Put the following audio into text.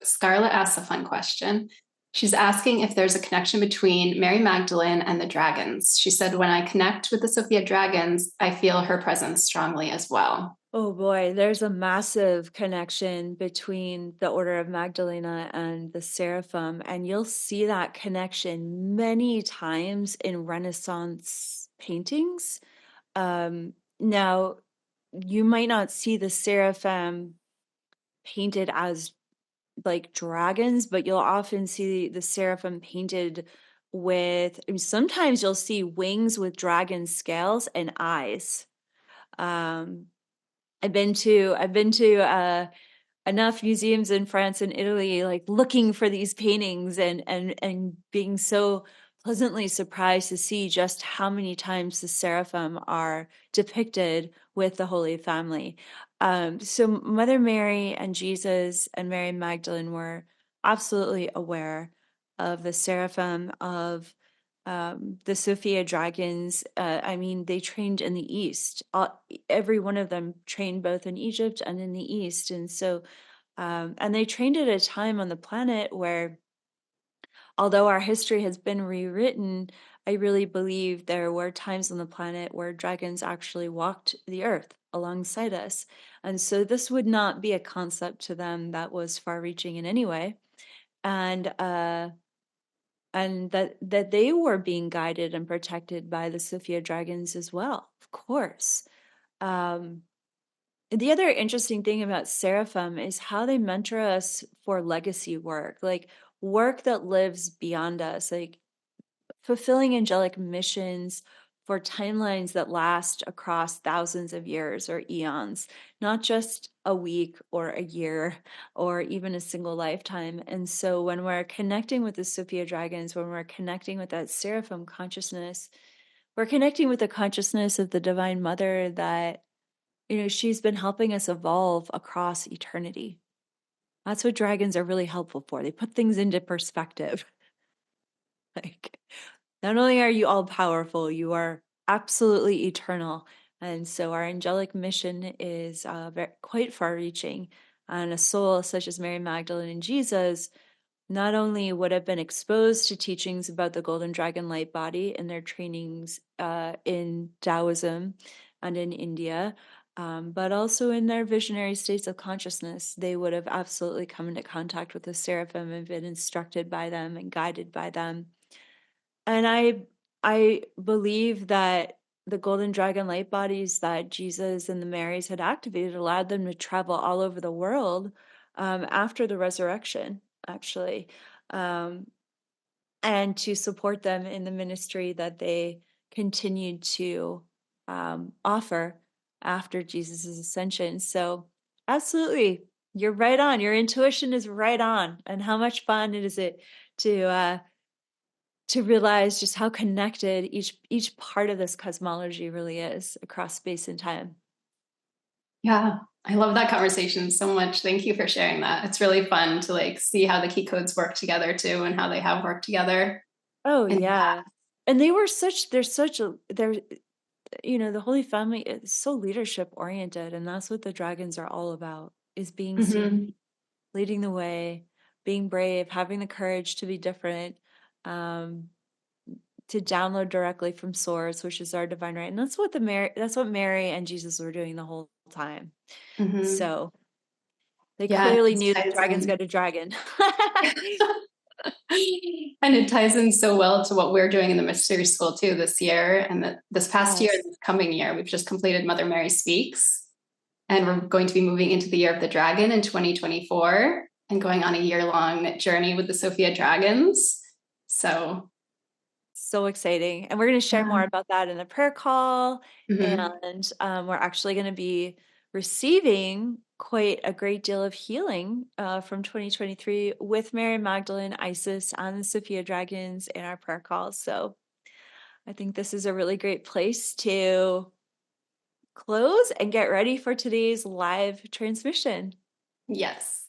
Scarlett asks a fun question. She's asking if there's a connection between Mary Magdalene and the dragons. She said, when I connect with the Sophia Dragons, I feel her presence strongly as well. Oh boy, there's a massive connection between the Order of Magdalena and the Seraphim, and you'll see that connection many times in Renaissance paintings. Now, you might not see the Seraphim painted as like dragons, but you'll often see the Seraphim painted with, I mean, sometimes you'll see wings with dragon scales and eyes. Um, I've been to enough museums in France and Italy, like looking for these paintings and being so pleasantly surprised to see just how many times the seraphim are depicted with the Holy Family. So Mother Mary and Jesus and Mary Magdalene were absolutely aware of the seraphim, of the Sophia Dragons. I mean, they trained in the East. Every one of them trained both in Egypt and in the East. And so, and they trained at a time on the planet where, although our history has been rewritten, I really believe there were times on the planet where dragons actually walked the earth alongside us. And so this would not be a concept to them that was far reaching in any way. And, that they were being guided and protected by the Sophia Dragons as well, of course. Um, the other interesting thing about Seraphim is how they mentor us for legacy work, like work that lives beyond us, like fulfilling angelic missions for timelines that last across thousands of years or eons, not just a week or a year or even a single lifetime. And so when we're connecting with the Sophia Dragons, when we're connecting with that seraphim consciousness, we're connecting with the consciousness of the Divine Mother that, she's been helping us evolve across eternity. That's what dragons are really helpful for. They put things into perspective. Like, not only are you all powerful, you are absolutely eternal. And so our angelic mission is quite far reaching. And a soul such as Mary Magdalene and Jesus not only would have been exposed to teachings about the golden dragon light body in their trainings in Taoism and in India, but also in their visionary states of consciousness, they would have absolutely come into contact with the seraphim and been instructed by them and guided by them. And I believe that the golden dragon light bodies that Jesus and the Marys had activated allowed them to travel all over the world after the resurrection, actually, um, and to support them in the ministry that they continued to offer after Jesus' ascension. So, absolutely, you're right on. Your intuition is right on. And how much fun is it to realize just how connected each part of this cosmology really is across space and time. Yeah, I love that conversation so much. Thank you for sharing that. It's really fun to like see how the key codes work together too and how they have worked together. Oh And yeah. And they're the Holy Family is so leadership oriented, and that's what the dragons are all about, is being seen, mhm. leading the way, being brave, having the courage to be different, um, to download directly from source, which is our divine right. And that's what Mary and Jesus were doing the whole time. Mhm. So they Yeah, clearly it knew the ties dragons in. got a dragon. And it ties in so well to what we're doing in the mystery school too this year and this past year Yes. and this coming year. We've just completed Mother Mary Speaks, and we're going to be moving into the year of the dragon in 2024 and going on a year-long journey with the Sophia Dragons. So So exciting. And we're going to share more about that in the prayer call. mhm. And we're actually going to be receiving quite a great deal of healing from 2023 with Mary Magdalene, Isis, and the Sophia Dragons in our prayer calls. So I think this is a really great place to close and get ready for today's live transmission. Yes.